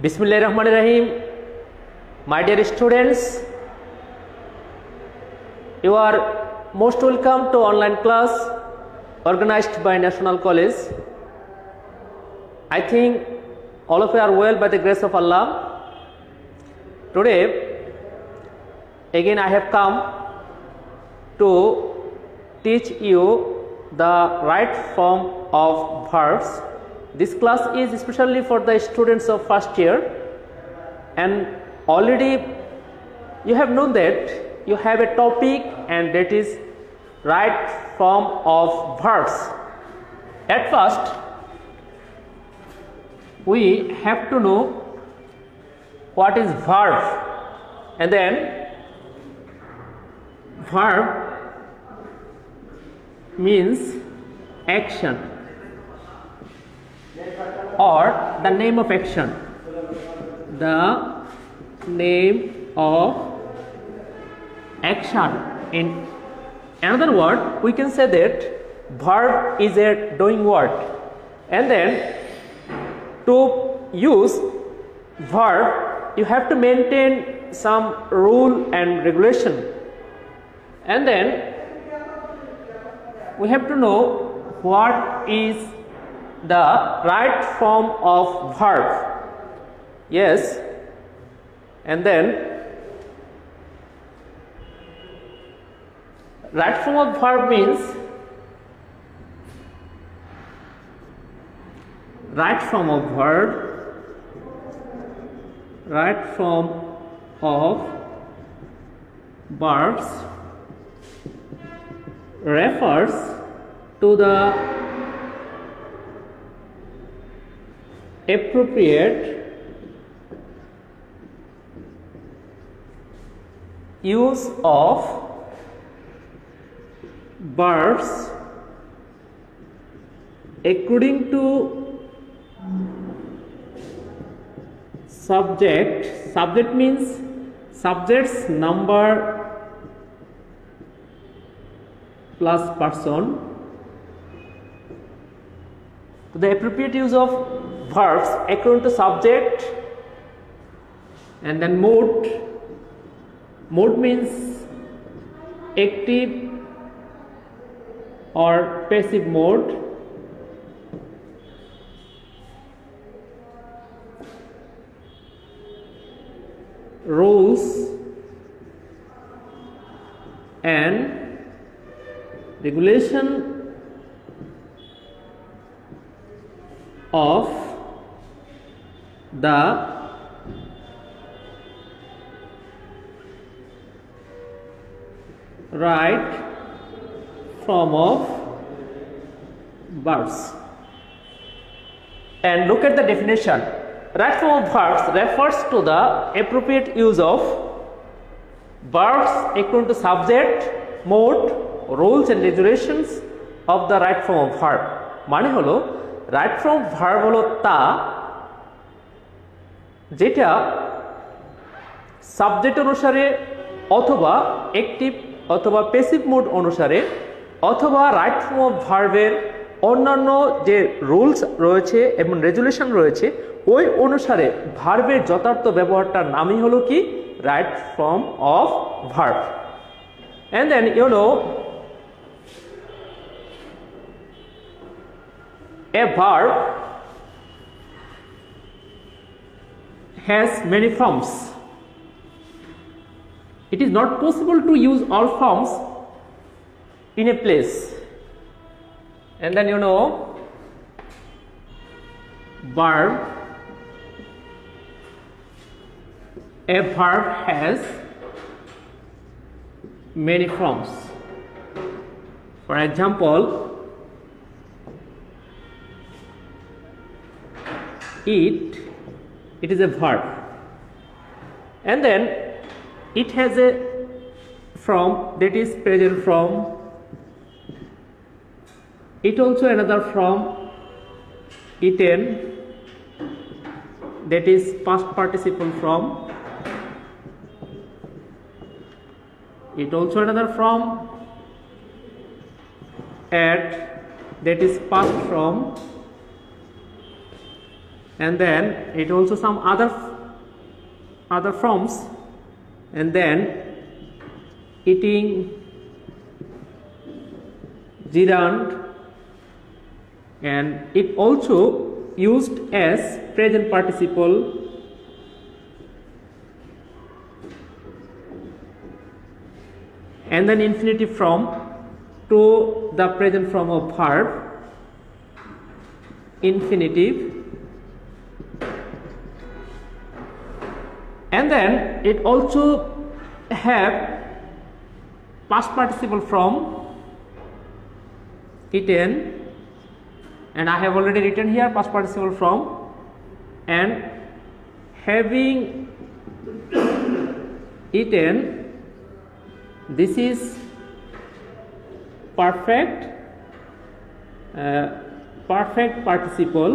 Bismillahirrahmanirrahim. My dear students, you are most welcome to online class organized by National College. I think all of you are well by the grace of Allah. Today, again I have come to teach you the right form of verbs. This class is especially for the students of first year, and already you have known that you have a topic, and that is right form of verbs. At first, we have to know what is verb, and then verb means action or the name of action. The name of action. In another word, we can say that verb is a doing word, and then to use verb you have to maintain some rule and regulation, and then we have to know what is the right form of verb. Yes, and then right form of verb means right form of verbs refers to the appropriate use of verbs according to subject. Subject means subject's number plus person. The appropriate use of verbs according to subject, and then mode. Mode means active or passive mode. Rules and regulation of the right form of verbs. And look at the definition. Right form of verbs refers to the appropriate use of verbs according to subject, mode, rules and regulations of the right form of verb. মানে হলো right form verb হলো তা যেটা subject অনুসারে অথবা active অথবা passive mode অনুসারে অথবা রাইট ফর্ম অফ ভার্বের অন্যান্য যে রুলস রয়েছে এবং রেজুলেশন রয়েছে ওই অনুসারে ভার্বের যথার্থ ব্যবহারটার নামই হলো কি right form of verb. And then you know a verb has many forms. It is not possible to use all forms in a place. And then you know verb, a verb has many forms. For example, it is a verb, and then it has a form that is present form. It also another form, eaten, that is past participle form. It also another form, at, that is past form. and then it also some other forms, and then eating, gerund, and it also used as present participle, and then infinitive form to the present form of verb, infinitive, and then it also have past participle from eaten, and I have already written here past participle from, and having eaten, this is perfect participle.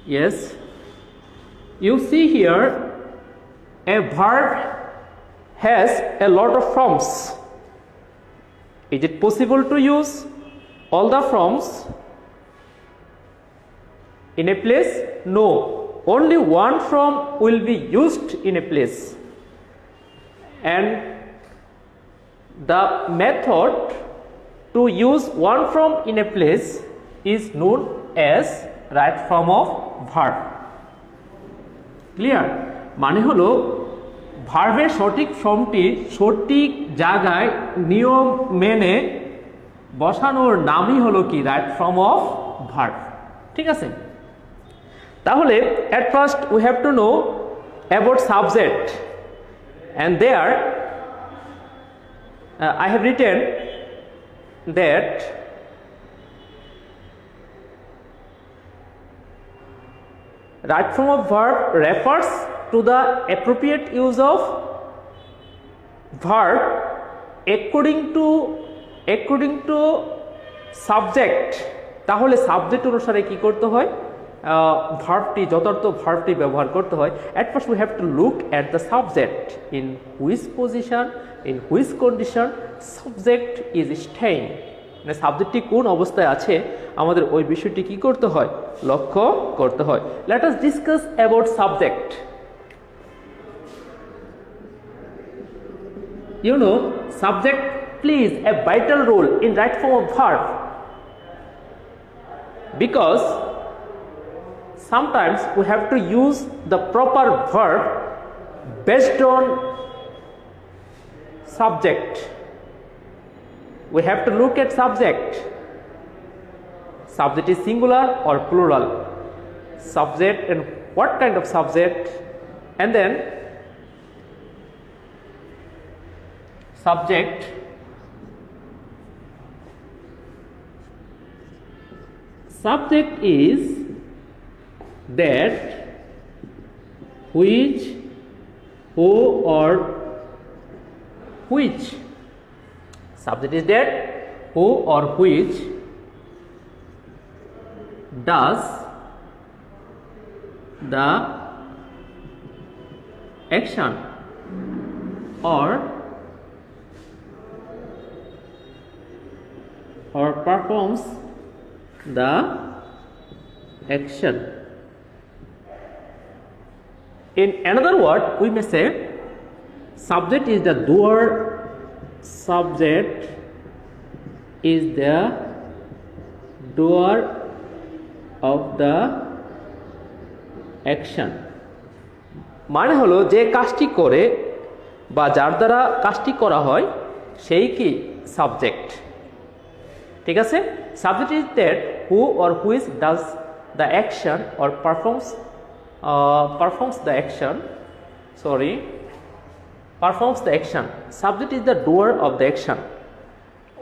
Yes, you see here a verb has a lot of forms. Is it possible to use all the forms in a place? No, only one form will be used in a place, and the method to use one form in a place is known as right form of verb. Clear? মানে হলো ভার্বের সঠিক ফর্মটি সঠিক জায়গায় নিয়ম মেনে বসানোর নামই হলো কি রাইট ফর্ম অফ ভার্ব। ঠিক আছে, তাহলে at first we have to know about subject, and there I have written that right form of verb refers to the appropriate use of verb according to subject। তাহলে subject অনুসারে কি করতে হয়, ভার্বটি যথার্থ ভার্বটি ব্যবহার করতে হয়। at first we have to look at the subject, in which position, in which condition subject is staying, মানে সাবজেক্টটি কোন অবস্থায় আছে আমাদের ওই বিষয়টি কি করতে হয়, লক্ষ্য করতে হয়। let us discuss about subject. You know, subject plays a vital role in right form of verb, because sometimes we have to use the proper verb based on subject. We have to look at subject. Subject is singular or plural, subject and what kind of subject, and then subject is that which, who or which. Subject is that who or which does the action or performs the action. In another word, we may say subject is the doer, subject is the doer of the action. মানে হলো যে কাজটি করে বা যার দ্বারা কাজটি করা হয় সেই কি সাবজেক্ট। ঠিক আছে, subject is that who or which does the action or performs the action, performs the action. Subject is the doer of the action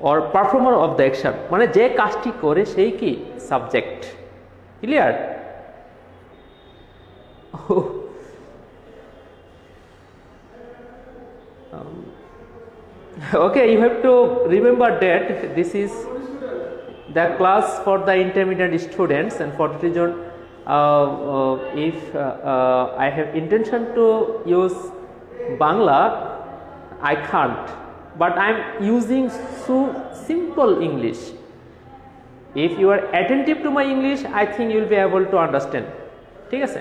or performer of the action, মানে যে কাজটি করে সেই কি subject. Clear? Okay, you have to remember that this is the class for the intermediate students, and for that reason if I have intention to use Bangla, I can't, but I am using so simple English. If you are attentive to my English, I think you will be able to understand. ঠিক আছে,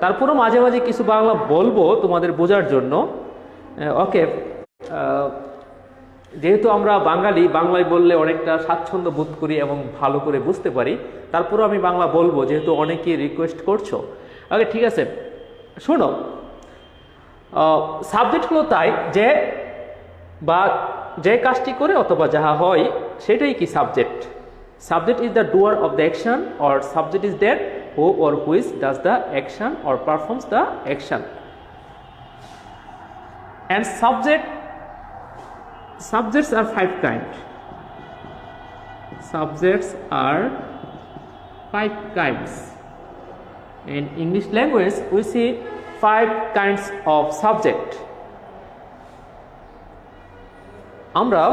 তারপরও মাঝে মাঝে কিছু বাংলা বলবো তোমাদের বোঝার জন্য। ওকে, যেহেতু আমরা বাঙালি, বাংলায় বললে অনেকটা স্বাচ্ছন্দ্য বোধ করি এবং ভালো করে বুঝতে পারি, তারপরও আমি বাংলা বলবো যেহেতু অনেকেই রিকোয়েস্ট করছো। ওকে, ঠিক আছে, শোনো, সাবজেক্ট হলো তাই যে বা যে কাজটি করে অথবা যাহা হয় সেটাই কি subject. Subject is the doer of the action, or subject is that who or which does the action or performs the action. And subjects are 5 kinds. Subjects are 5 kinds. In English language, we see 5 kinds of subject. আমরা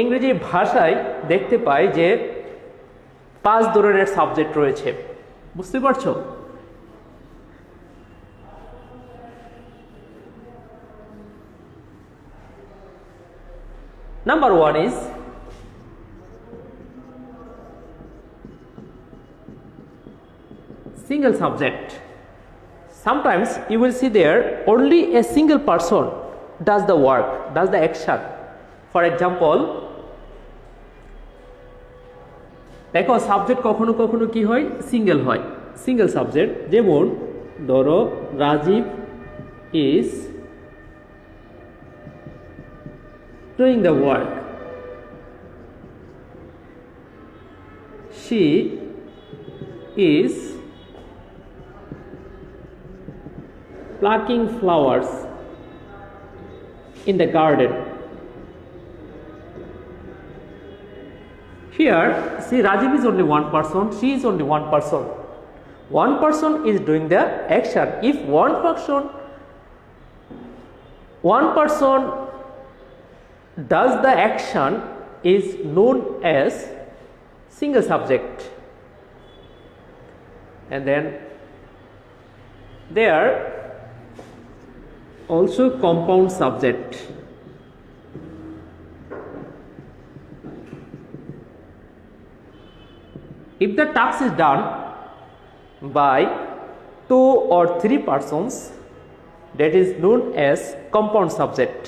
ইংরেজি ভাষায় দেখতে পাই যে 5 ধরনের subject রয়েছে, বুঝতে পারছো? Number 1 is single subject. Sometimes you will see there only a single person does the work, does the action. For example, দেখো সাবজেক্ট কখনো কখনো কি হয়, সিঙ্গেল হয়, সিঙ্গেল সাবজেক্ট। যেমন ধরো Rajiv is doing the work, she is plucking flowers in the garden. Here, see, Rajiv is only one person, she is only one person. One person is doing the action. If one person does the action is known as single subject. And then there also compound subject. If the task is done by 2 or 3 persons, that is known as compound subject.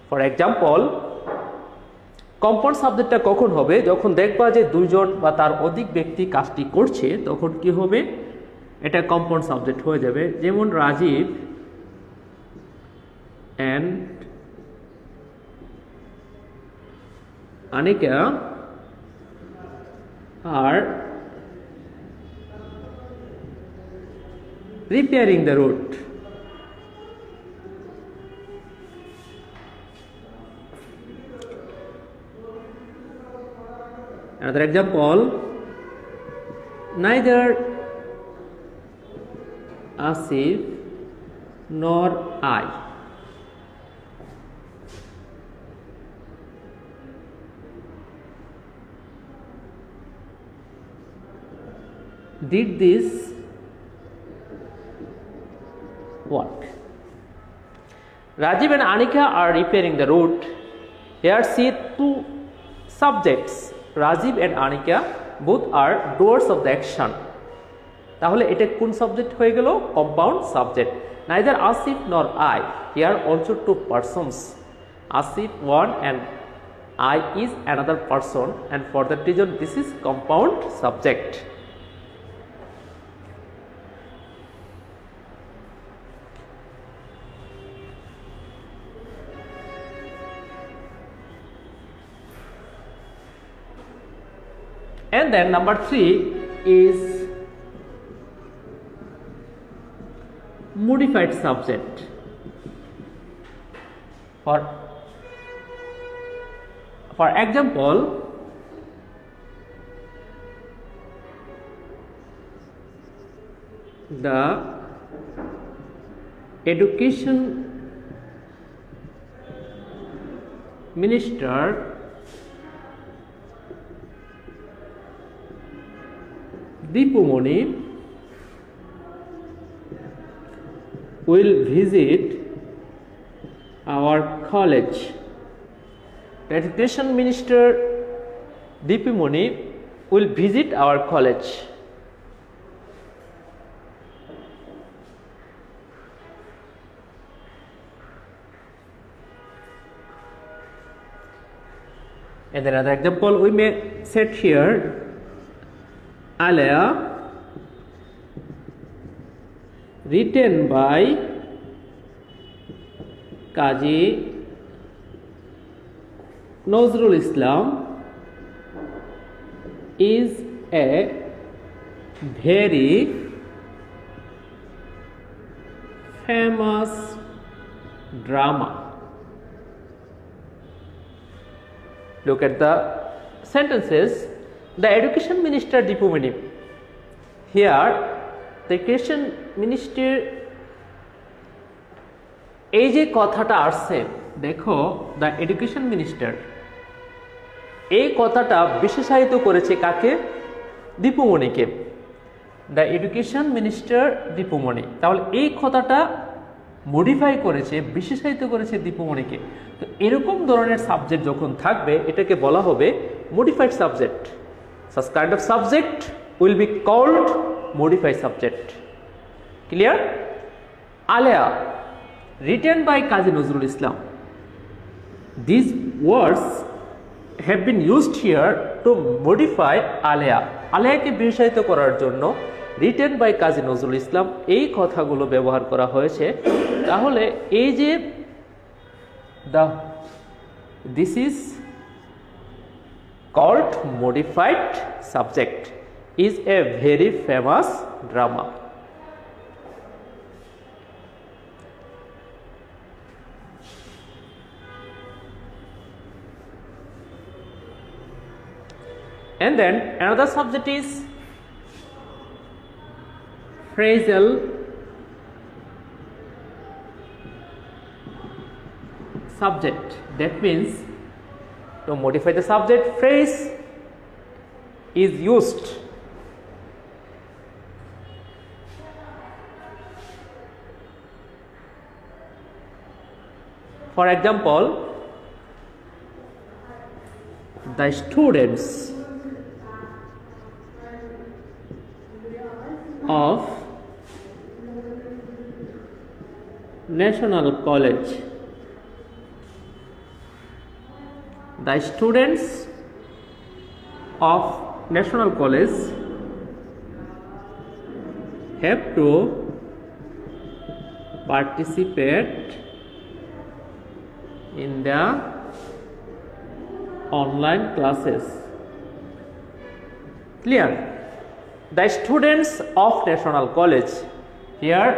For example, compound subjectটা কখন হবে, যখন দেখবা যে 2 জন বা তার অধিক ব্যক্তি কাজটি করছে, তখন কি হবে, এটা compound subject হয়ে যাবে। যেমন Rajib and Anika are repairing the road. Another example, neither Asif nor I did this work. Rajiv and Anika are repairing the road. Here see 2 subjects, Rajiv and Anika, both are doers of the action. তাহলে এটা কোন subject হয়ে গেল, compound subject. Neither Asif nor I, here also 2 persons, Asif one and I is another person, and for that reason this is compound subject. And then number 3 is modified subject. For example, the education minister Dipumoni will visit our college. The Education Minister Dipumoni will visit our college. And then another example we may set here, Alia written by Kazi Nazrul Islam is a very famous drama. Look at the sentences. The Education Minister Dipumoni. Here, the Education Minister এই যে কথাটা আসছে দেখো, the education minister এই কথাটা বিশেষায়িত করেছে কাকে? দীপুমণিকে। দ্য এডুকেশন মিনিস্টার দীপুমণি, তাহলে এই কথাটা মডিফাই করেছে, বিশেষায়িত করেছে দীপুমণিকে। তো এরকম ধরনের সাবজেক্ট যখন থাকবে এটাকে বলা হবে modified subject. Such kind of subject will be called modified subject. Clear? Alia written by Kazi Nazrul Islam. These words have been used here to modify Alia. আলেয়াকে বিশেষায়িত করার জন্য written by Kazi Nazrul Islam এই কথাগুলো ব্যবহার করা হয়েছে। তাহলে এই যে this is called modified subject is a very famous drama. And then another subject is phrasal subject. That means to modify the subject, phrase is used. For example, the students of National College. The students of National College have to participate in the online classes. Clear? The students of National College. Here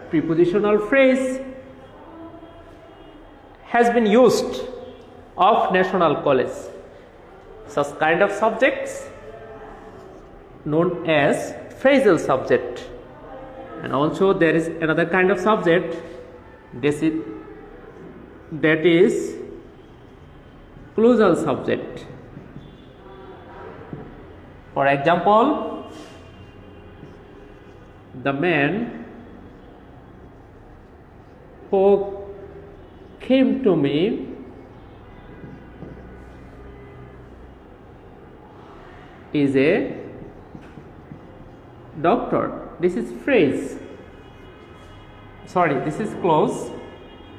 prepositional phrase has been used of National College. Such kind of subjects known as phrasal subject. And also there is another kind of subject that is clausal subject. For example, the man who came to me is a doctor. This is phrase. Sorry, this is clause,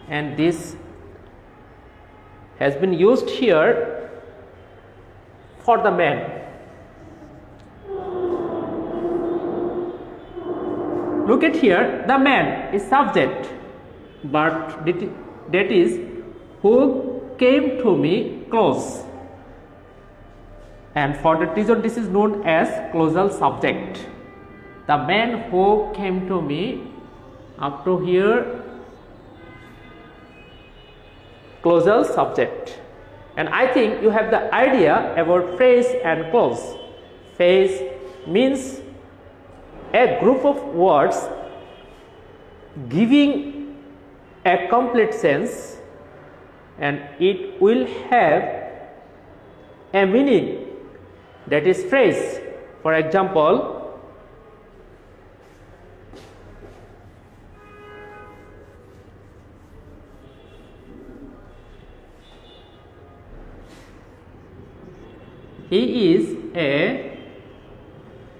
and this has been used here for the man. Look at here, the man is subject, but that is who came to me clause. And for that reason this is known as clausal subject. The man who came to me, up to here clausal subject. And I think you have the idea about phrase and clause. Phrase means a group of words giving a complete sense, and it will have a meaning, that is phrase. For example, He is a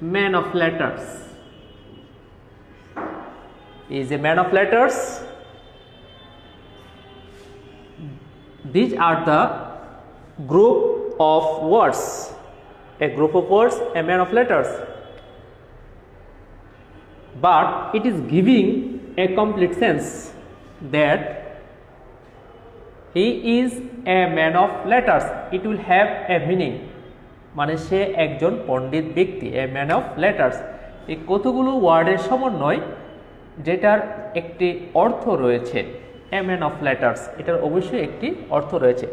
man of letters. He is a man of letters. These are the group of words. A group of words, a man of letters. But it is giving a complete sense that he is a man of letters. It will have a meaning. মানে সে একজন পণ্ডিত ব্যক্তি, a man of letters. এই কতগুলো ওয়ার্ডের সমন্বয় যেটার একটি অর্থ রয়েছে, a man of letters, এটার অবশ্যই একটি অর্থ রয়েছে।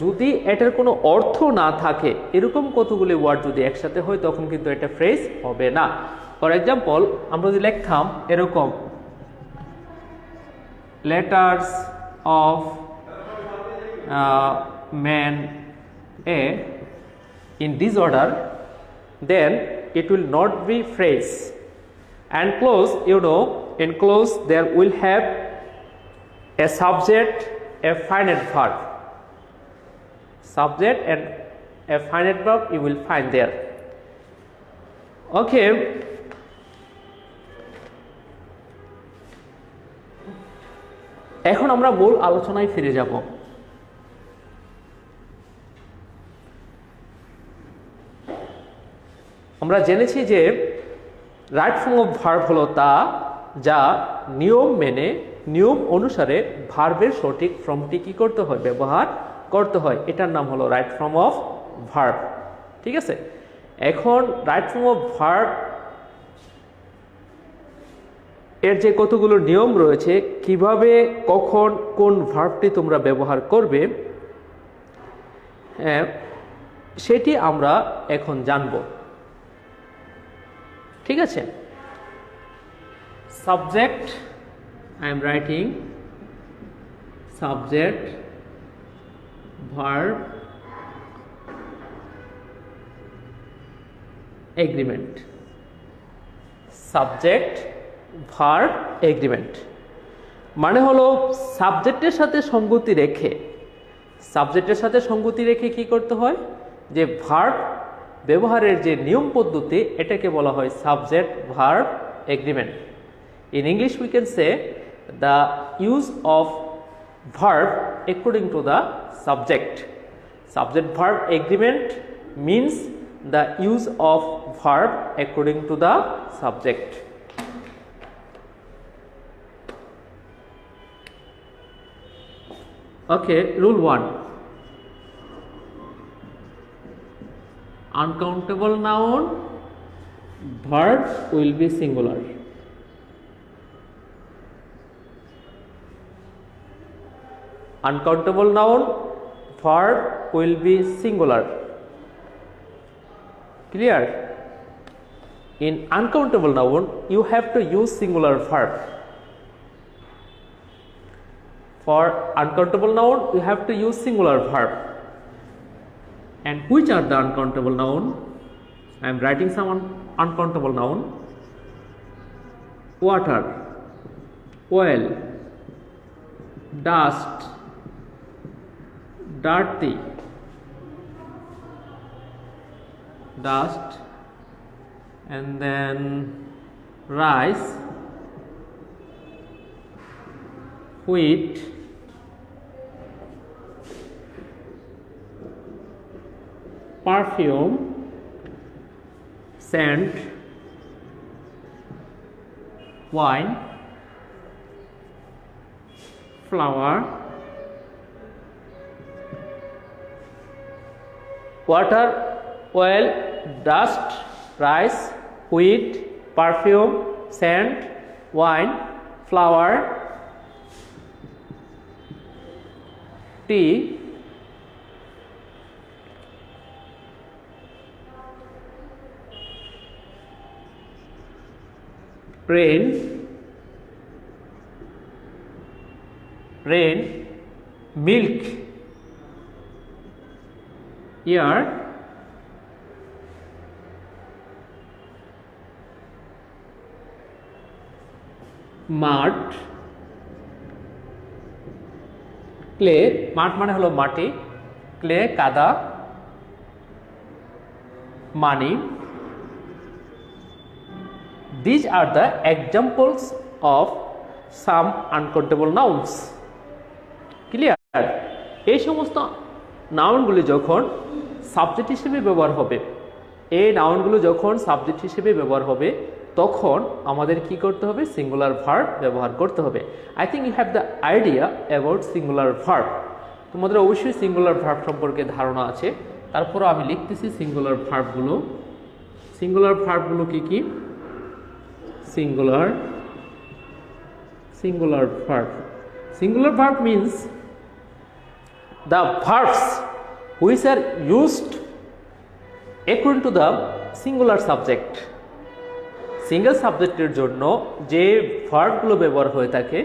যদি এটার কোনো অর্থ না থাকে, এরকম কতগুলি ওয়ার্ড যদি একসাথে হয় তখন কিন্তু এটা ফ্রেজ হবে না। ফর এক্সাম্পল, আমরা যদি লিখতাম এরকম letters of man A in this order, then it will not be phrase. And close, in close there will have a subject, a finite verb. Subject and a finite verb you will find there. Okay. এখন আমরা মূল আলোচনায় ফিরে যাব। আমরা জেনেছি যে right form of verb হলো তা যা নিয়ম মেনে, নিয়ম অনুসারে ভার্বের সঠিক ফর্মটি কি করতে হয়, ব্যবহার করতে হয়। এটার নাম হলো রাইট ফর্ম অফ ভার্ব। ঠিক আছে, এখন রাইট ফর্ম অফ ভার্ব এর যে কতগুলো নিয়ম রয়েছে, কিভাবে কখন কোন ভার্বটি তোমরা ব্যবহার করবে, সেটি আমরা এখন জানব। ঠিক আছে, subject, I am writing subject, verb, agreement. Subject, verb, agreement মানে হলো সাবজেক্টের সাথে সঙ্গতি রেখে, সাবজেক্টের সাথে সঙ্গতি রেখে কি করতে হয়, যে ভার্ব ব্যবহারের যে নিয়ম পদ্ধতি, এটাকে বলা হয় subject verb agreement. In English we can say the use of verb according to the subject. Subject verb agreement means the use of verb according to the subject. Okay, rule 1. Uncountable noun verbs will be singular. Uncountable noun verb will be singular. Clear? In uncountable noun you have to use singular verb. For uncountable noun you have to use singular verb. And which are the uncountable noun? I am writing some uncountable noun. Water, oil, dust, dirty, dust, and then rice, wheat, perfume, scent, wine, flower, water, oil, dust, rice, wheat, perfume, scent, wine, flour, tea, rain, milk, air, mud, clay, mud মানে হলো মাটি, clay কাদা, money. These are the examples of some uncountable nouns. Clear? এই সমস্ত নাউনগুলি যখন subject হিসেবে ব্যবহার হবে, এই নাউনগুলো যখন সাবজেক্ট হিসেবে ব্যবহার হবে তখন আমাদের কি করতে হবে? সিঙ্গুলার ভার্ব ব্যবহার করতে হবে। I think you have the idea about singular verb. তোমাদের অবশ্যই সিঙ্গুলার ভার্ব সম্পর্কে ধারণা আছে, তারপরও আমি লিখতেছি সিঙ্গুলার ভার্বগুলো। সিঙ্গুলার ভার্বগুলো কি কি? singular verb. Singular verb means the verbs which are used according to the singular subject. Single সাবজেক্টের জন্য যে ভার্বগুলো ব্যবহার হয়ে থাকে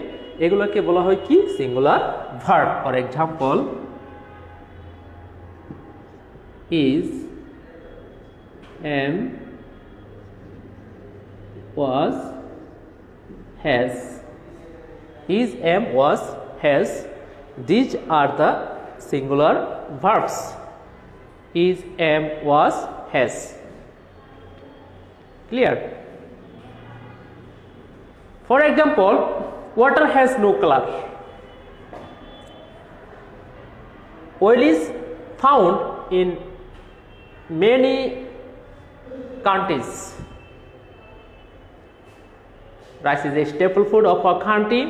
এগুলোকে বলা হয় কি? Singular verb. For example, is, am, was, has. Is, am, was, has. These are the singular verbs. Is, am, was, has. Clear? For example, water has no color. Oil is found in many countries. Rice is a staple food of our country.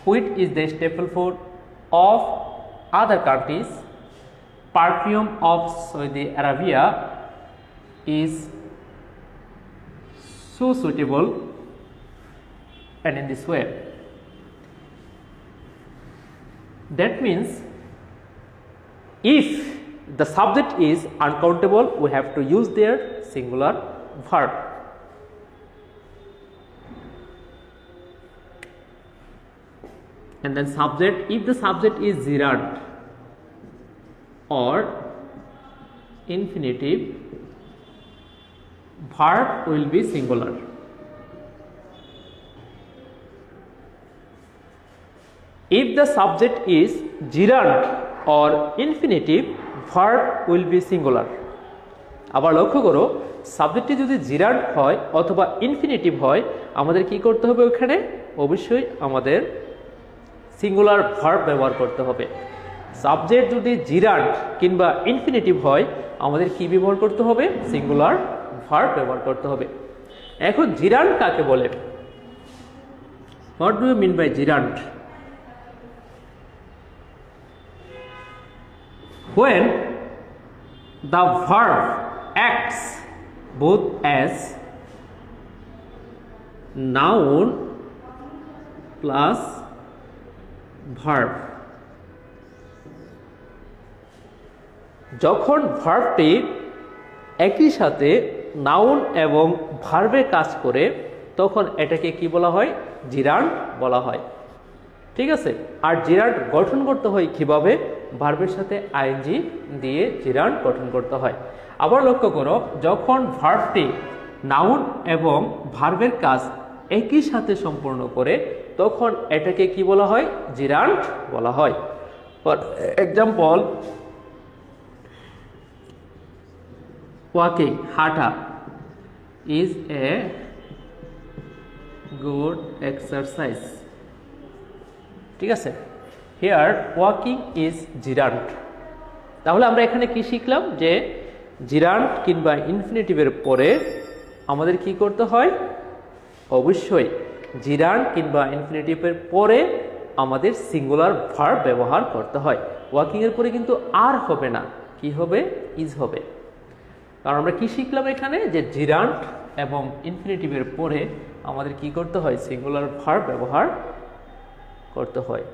Wheat is the staple food of other countries. Perfume of Saudi Arabia is so suitable, and in this way. That means if the subject is uncountable, we have to use their singular verb. And then subject, if the subject is gerund or infinitive, verb will be singular. If the subject is gerund or infinitive, verb will be singular. আবার লক্ষ্য করো, সাবজেক্টটি যদি জিরান্ড হয় অথবা infinitive হয় আমাদের কি করতে হবে? ওখানে অবশ্যই আমাদের সিঙ্গুলার ভার্ব ব্যবহার করতে হবে। সাবজেক্ট যদি জিরান্ড কিংবা ইনফিনিটিভ হয় আমাদের কি ব্যবহার করতে হবে? সিঙ্গুলার ভার্ব ব্যবহার করতে হবে। এখন জিরান্ড কাকে বলে? What do you mean by gerund? When the verb acts both as noun plus verb. যখন ভার্বটি একই সাথে নাউন এবং ভার্বে কাজ করে তখন এটাকে কি বলা হয়? জিরান্ড বলা হয়। ঠিক আছে? আর জিরান্ড গঠন করতে হয় কিভাবে? ভার্বের সাথে আইএনজি দিয়ে জিরান্ড গঠন করতে হয়। আবার লক্ষ্য করো, যখন ভার্বটি নাউন এবং ভার্বের কাজ একই সাথে সম্পূর্ণ করে তখন এটাকে কি বলা হয়? জিরান্ড বলা হয়। ফর এক্সাম্পল, ওয়াকিং, হাঁটা, ইজ এ গুড এক্সারসাইজ। ঠিক আছে? Here walking is জিরান্ড। তাহলে আমরা এখানে কি শিখলাম? যে জিরান্ড কিংবা ইনফিনিটিভের পরে আমাদের কি করতে হয়? অবশ্যই জিরান্ড কিংবা ইনফিনিটিভের পরে আমাদের সিঙ্গুলার ভার্ব ব্যবহার করতে হয়। ওয়াকিংয়ের পরে কিন্তু আর হবে না, কি হবে? ইজ হবে। কারণ আমরা কি শিখলাম এখানে? যে জিরান্ড এবং ইনফিনিটিভের পরে আমাদের কি করতে হয়? সিঙ্গুলার ভার্ব ব্যবহার করতে হয়।